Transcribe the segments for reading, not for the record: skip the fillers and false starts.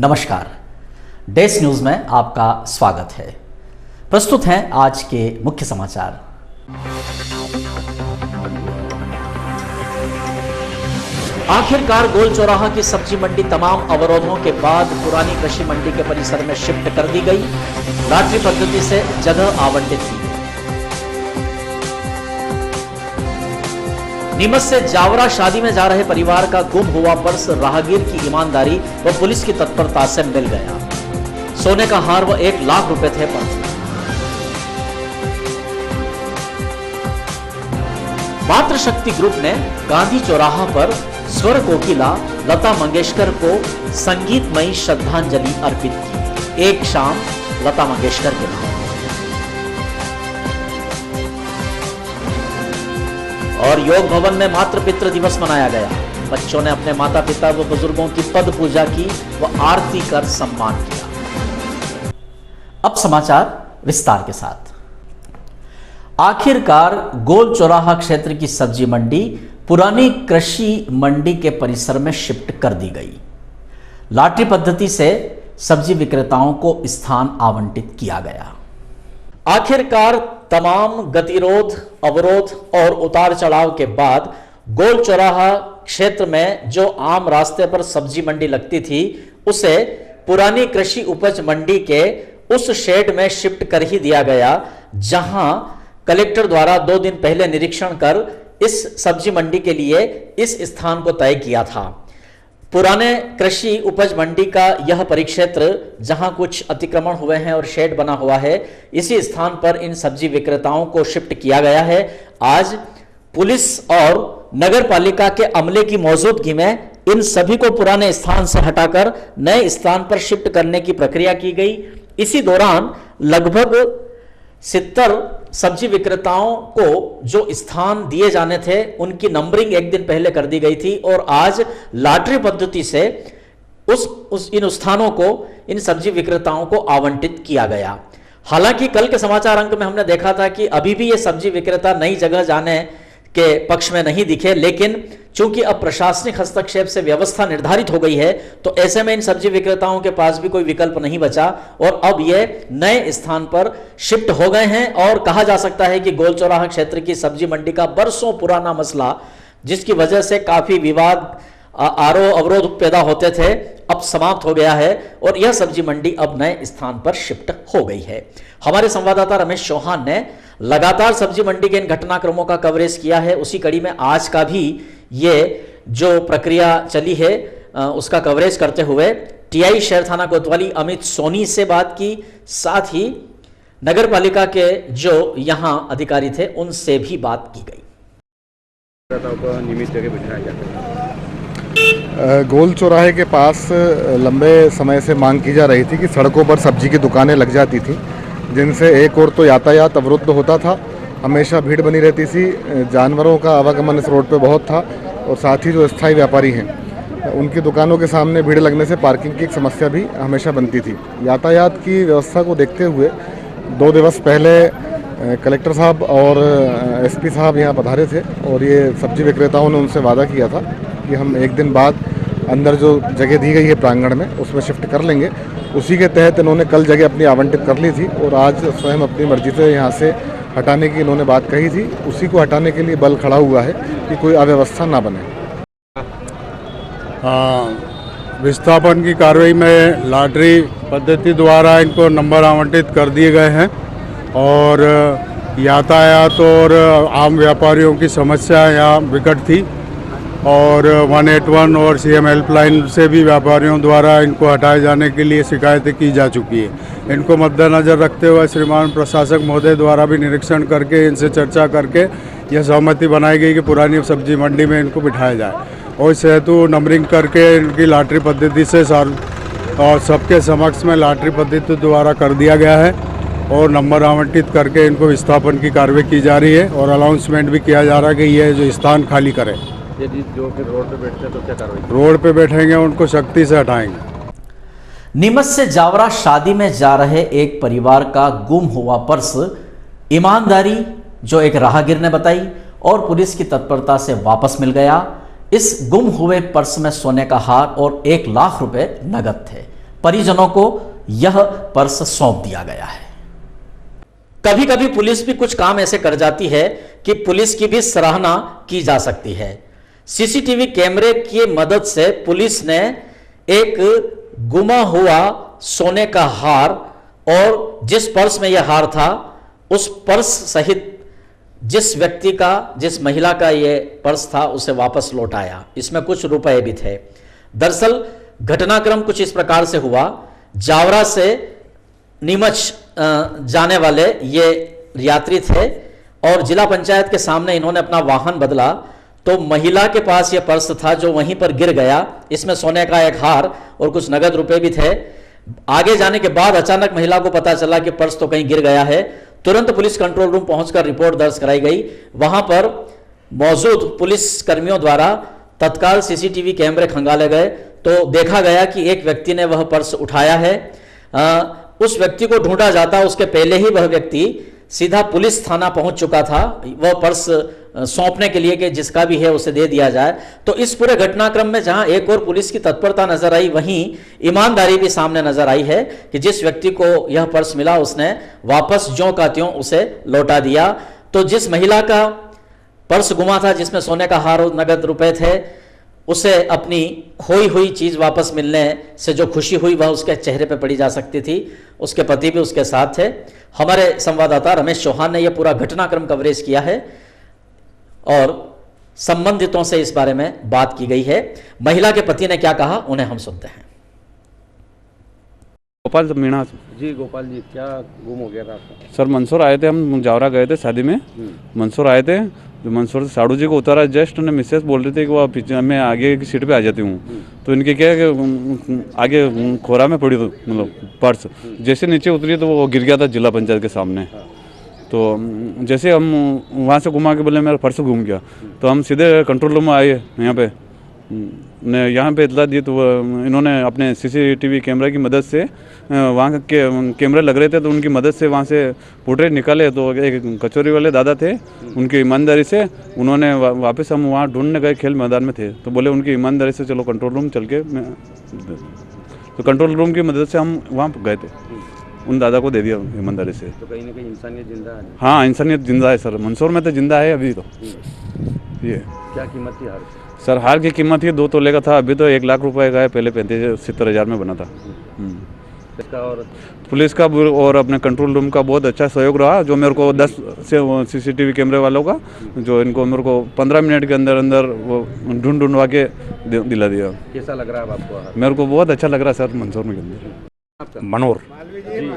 नमस्कार, डेस न्यूज में आपका स्वागत है। प्रस्तुत हैं आज के मुख्य समाचार। आखिरकार गोल चौराहा की सब्जी मंडी तमाम अवरोधों के बाद पुरानी कृषि मंडी के परिसर में शिफ्ट कर दी गई। लॉटरी पद्धति से जगह आवंटित की। नीमच से जावरा शादी में जा रहे परिवार का गुम हुआ पर्स राहगीर की ईमानदारी व पुलिस की तत्परता से मिल गया। सोने का हार व 1 लाख रुपए थे पर्स में। मातृशक्ति ग्रुप ने गांधी चौराहा पर स्वर कोकिला लता मंगेशकर को संगीतमयी श्रद्धांजलि अर्पित की। एक शाम लता मंगेशकर के नाम। और योग भवन में मातृ पितृ दिवस मनाया गया। बच्चों ने अपने माता पिता व बुजुर्गों की पद पूजा की व आरती कर सम्मान किया। अब समाचार विस्तार के साथ। आखिरकार गोल चौराहा क्षेत्र की सब्जी मंडी पुरानी कृषि मंडी के परिसर में शिफ्ट कर दी गई। लॉटरी पद्धति से सब्जी विक्रेताओं को स्थान आवंटित किया गया। आखिरकार तमाम गतिरोध, अवरोध और उतार चढ़ाव के बाद गोल चौराहा क्षेत्र में जो आम रास्ते पर सब्जी मंडी लगती थी, उसे पुरानी कृषि उपज मंडी के उस शेड में शिफ्ट कर ही दिया गया, जहां कलेक्टर द्वारा 2 दिन पहले निरीक्षण कर इस सब्जी मंडी के लिए इस स्थान को तय किया था। पुराने कृषि उपज मंडी का यह परिक्षेत्र, जहां कुछ अतिक्रमण हुए हैं और शेड बना हुआ है, इसी स्थान पर इन सब्जी विक्रेताओं को शिफ्ट किया गया है। आज पुलिस और नगर पालिका के अमले की मौजूदगी में इन सभी को पुराने स्थान से हटाकर नए स्थान पर शिफ्ट करने की प्रक्रिया की गई। इसी दौरान लगभग 70 सब्जी विक्रेताओं को जो स्थान दिए जाने थे, उनकी नंबरिंग 1 दिन पहले कर दी गई थी और आज लॉटरी पद्धति से इन स्थानों को, इन सब्जी विक्रेताओं को आवंटित किया गया। हालांकि कल के समाचार अंक में हमने देखा था कि अभी भी ये सब्जी विक्रेता नई जगह जाने के पक्ष में नहीं दिखे, लेकिन चूंकि अब प्रशासनिक हस्तक्षेप से व्यवस्था निर्धारित हो गई है, तो ऐसे में इन सब्जी विक्रेताओं के पास भी कोई विकल्प नहीं बचा और अब ये नए स्थान पर शिफ्ट हो गए हैं। और कहा जा सकता है कि गोल चौराहा क्षेत्र की सब्जी मंडी का बरसों पुराना मसला, जिसकी वजह से काफी विवाद, आरोप अवरोध पैदा होते थे, अब समाप्त हो गया है और यह सब्जी मंडी अब नए स्थान पर शिफ्ट हो गई है। हमारे संवाददाता रमेश चौहान ने लगातार सब्जी मंडी के इन घटनाक्रमों का कवरेज किया है। उसी कड़ी में आज का भी ये जो प्रक्रिया चली है उसका कवरेज करते हुए टीआई शहर थाना कोतवाली अमित सोनी से बात की, साथ ही नगर पालिका के जो यहां अधिकारी थे उनसे भी बात की गई। गोल चौराहे के पास लंबे समय से मांग की जा रही थी कि सड़कों पर सब्जी की दुकानें लग जाती थी, जिनसे एक और तो यातायात अवरुद्ध होता था, हमेशा भीड़ बनी रहती थी, जानवरों का आवागमन इस रोड पे बहुत था और साथ ही जो स्थायी व्यापारी हैं उनकी दुकानों के सामने भीड़ लगने से पार्किंग की एक समस्या भी हमेशा बनती थी। यातायात की व्यवस्था को देखते हुए 2 दिवस पहले कलेक्टर साहब और एसपी साहब यहाँ पधारे थे और ये सब्जी विक्रेताओं ने उनसे वादा किया था कि हम 1 दिन बाद अंदर जो जगह दी गई है प्रांगण में उसमें शिफ्ट कर लेंगे। उसी के तहत इन्होंने कल जगह अपनी आवंटित कर ली थी और आज स्वयं अपनी मर्जी से यहाँ से हटाने की इन्होंने बात कही थी। उसी को हटाने के लिए बल खड़ा हुआ है कि कोई अव्यवस्था ना बने। विस्थापन की कार्रवाई में लॉटरी पद्धति द्वारा इनको नंबर आवंटित कर दिए गए हैं और यातायात और आम व्यापारियों की समस्या यहाँ विकट थी और 181 और सीएम हेल्पलाइन से भी व्यापारियों द्वारा इनको हटाए जाने के लिए शिकायतें की जा चुकी है। इनको मद्देनज़र रखते हुए श्रीमान प्रशासक महोदय द्वारा भी निरीक्षण करके इनसे चर्चा करके यह सहमति बनाई गई कि पुरानी सब्जी मंडी में इनको बिठाया जाए और इस हेतु नंबरिंग करके इनकी लॉटरी पद्धति से और सबके समक्ष में लॉटरी पद्धति द्वारा कर दिया गया है और नंबर आवंटित करके इनको विस्थापन की कार्रवाई की जा रही है और अनाउंसमेंट भी किया जा रहा है कि यह जो स्थान खाली करें। यदि जो फिर रोड पे बैठते हैं तो क्या कार्रवाई? रोड पे बैठेंगे उनको सख्ती से हटाएंगे। नीमच से जावरा शादी में जा रहे एक परिवार का गुम हुआ पर्स ईमानदारी जो एक राहगीर ने बताई और पुलिस की तत्परता से वापस मिल गया। इस गुम हुए पर्स में सोने का हार और 1 लाख रुपए नगद थे। परिजनों को यह पर्स सौंप दिया गया है। कभी कभी पुलिस भी कुछ काम ऐसे कर जाती है कि पुलिस की भी सराहना की जा सकती है। सीसीटीवी कैमरे की मदद से पुलिस ने एक गुमा हुआ सोने का हार और जिस पर्स में यह हार था उस पर्स सहित जिस महिला का यह पर्स था उसे वापस लौटाया। इसमें कुछ रुपए भी थे। दरअसल घटनाक्रम कुछ इस प्रकार से हुआ। जावरा से नीमच जाने वाले ये यात्री थे और जिला पंचायत के सामने इन्होंने अपना वाहन बदला तो महिला के पास यह पर्स था जो वहीं पर गिर गया। इसमें सोने का एक हार और कुछ नगद रुपए भी थे। आगे जाने के बाद अचानक महिला को पता चला कि पर्स तो कहीं गिर गया है। तुरंत पुलिस कंट्रोल रूम पहुंचकर रिपोर्ट दर्ज कराई गई। वहां पर मौजूद पुलिस कर्मियों द्वारा तत्काल सीसीटीवी कैमरे खंगाले गए तो देखा गया कि एक व्यक्ति ने वह पर्स उठाया है। उस व्यक्ति को ढूंढा जाता, उसके पहले ही वह व्यक्ति सीधा पुलिस थाना पहुंच चुका था वह पर्स सौंपने के लिए कि जिसका भी है उसे दे दिया जाए। तो इस पूरे घटनाक्रम में जहां एक और पुलिस की तत्परता नजर आई, वहीं ईमानदारी भी सामने नजर आई है कि जिस व्यक्ति को यह पर्स मिला उसने वापस ज्यों का त्यों उसे लौटा दिया। तो जिस महिला का पर्स गुमा था जिसमें सोने का हार और नगद रुपए थे, उसे अपनी खोई हुई चीज वापस मिलने से जो खुशी हुई वह उसके चेहरे पे पड़ी जा सकती थी। उसके पति भी उसके साथ थे। हमारे संवाददाता रमेश चौहान ने यह पूरा घटनाक्रम कवरेज किया है और संबंधितों से इस बारे में बात की गई है। महिला के पति ने क्या कहा उन्हें हम सुनते हैं। गोपाल मीणा जी गोपाल जी, क्या गुम हो गया था आपका? सर, मंसूर आए थे, हम जावरा गए थे शादी में। मंसूर आए थे, जो मंसूर से साड़ू जी को उतारा जस्ट उन्हें मिसेस बोल रही थी कि वो पीछे मैं आगे की सीट पे आ जाती हूँ। तो इनके क्या है कि आगे खोरा में पड़ी मतलब पर्स जैसे नीचे उतरी तो वो गिर गया था जिला पंचायत के सामने। तो जैसे हम वहाँ से घुमा के बोले मेरा पर्स घूम गया तो हम सीधे कंट्रोल रूम में आए यहाँ पे ने यहाँ पे इतला दी। तो इन्होंने अपने सीसीटीवी कैमरे की मदद से वहाँ के कैमरे लग रहे थे तो उनकी मदद से वहाँ से फुटेज निकाले। तो एक कचौरी वाले दादा थे, उनकी ईमानदारी से उन्होंने वापस हम वहाँ ढूंढने गए, खेल मैदान में थे तो बोले उनकी ईमानदारी से चलो कंट्रोल रूम चल के तो कंट्रोल रूम की मदद से हम वहाँ गए थे, उन दादा को दे दिया ईमानदारी से। तो कहीं ना कहीं इंसानियत जिंदा है। हाँ, इंसानियत जिंदा है सर। मंसूर में तो जिंदा है अभी। तो ये क्या कीमत थी हार? सर, हार की कीमत ही 2 तोले का था। अभी तो 1 लाख रुपए का है, पहले 35-70 हज़ार में बना था। और पुलिस का और अपने कंट्रोल रूम का बहुत अच्छा सहयोग रहा। जो मेरे को 10 से सीसीटीवी कैमरे वालों का जो इनको मेरे को 15 मिनट के अंदर अंदर वो ढूंढवा के दिला दिया। कैसा लग रहा है आपको? मेरे को बहुत अच्छा लग रहा है सर मंसूर में के अंदर। मनोर जी,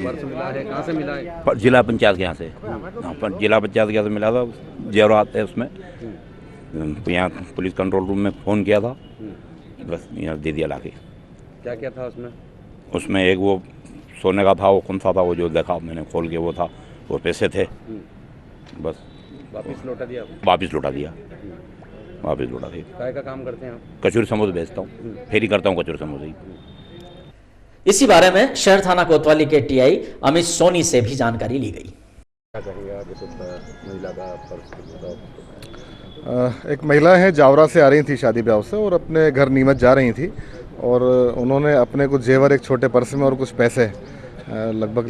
पर्स मिला है, कहाँ से मिला है? जिला पंचायत के यहाँ से। हाँ, जिला पंचायत के यहाँ से मिला था। जेवरात है उसमें। यहाँ पुलिस कंट्रोल रूम में फ़ोन किया था, बस यहाँ दे दिया लाके। क्या क्या था उसमें? उसमें एक वो सोने का था, वो कौन सा था वो जो देखा मैंने खोल के, वो था, वो पैसे थे, बस वापस लौटा दिया? वापस लौटा दिया, वापस लौटा दिया। काय का काम करते हैं आप? कचौरी समोसे बेचता हूँ, फेरी करता हूँ कचौरी समोसे ही। इसी बारे में शहर थाना कोतवाली के टीआई अमित सोनी से भी जानकारी ली गई। क्या कहेंगे आप इस महिला का पर्स? एक महिला है, जावरा से आ रही थी शादी ब्याह से और अपने घर नीमच जा रही थी और उन्होंने अपने कुछ जेवर एक छोटे पर्स में और कुछ पैसे लगभग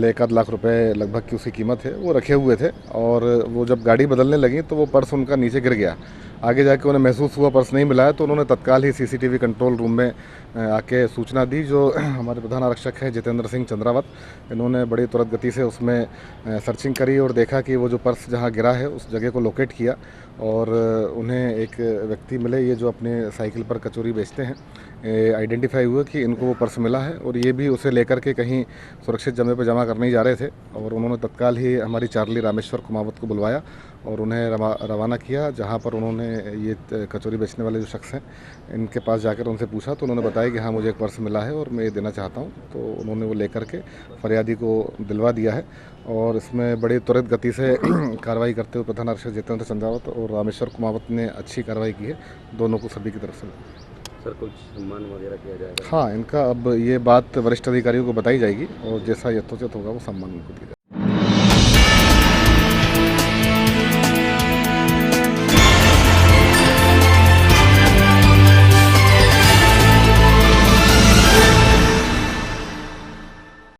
1 लाख रुपए लगभग की उसकी कीमत है वो रखे हुए थे। और वो जब गाड़ी बदलने लगी तो वो पर्स उनका नीचे गिर गया। आगे जाके उन्हें महसूस हुआ पर्स नहीं मिला है तो उन्होंने तत्काल ही सीसीटीवी कंट्रोल रूम में आके सूचना दी। जो हमारे प्रधान आरक्षक हैं जितेंद्र सिंह चंद्रावत, इन्होंने बड़ी तुरंत गति से उसमें सर्चिंग करी और देखा कि वो जो पर्स जहाँ गिरा है उस जगह को लोकेट किया और उन्हें एक व्यक्ति मिले, ये जो अपने साइकिल पर कचौरी बेचते हैं, आइडेंटिफाई हुआ कि इनको वो पर्स मिला है और ये भी उसे लेकर के कहीं सुरक्षित जगह पर जमा करने ही जा रहे थे। और उन्होंने तत्काल ही हमारी चार्ली रामेश्वर कुमावत को बुलवाया और उन्हें रवाना किया, जहां पर उन्होंने ये कचौरी बेचने वाले जो शख्स हैं इनके पास जाकर उनसे पूछा तो उन्होंने बताया कि हाँ मुझे एक पर्स मिला है और मैं ये देना चाहता हूँ। तो उन्होंने वो लेकर के फरियादी को दिलवा दिया है और इसमें बड़ी त्वरित गति से कार्रवाई करते हुए प्रधान आरक्षक जितेंद्र चंद्रावत और रामेश्वर कुमावत ने अच्छी कार्रवाई की है, दोनों को सभी की तरफ से। सर, कुछ सम्मान वगैरह किया जाएगा? हाँ, इनका अब ये बात वरिष्ठ अधिकारियों को बताई जाएगी और जैसा यथोचित होगा वो सम्मान उनको दिया जाएगा।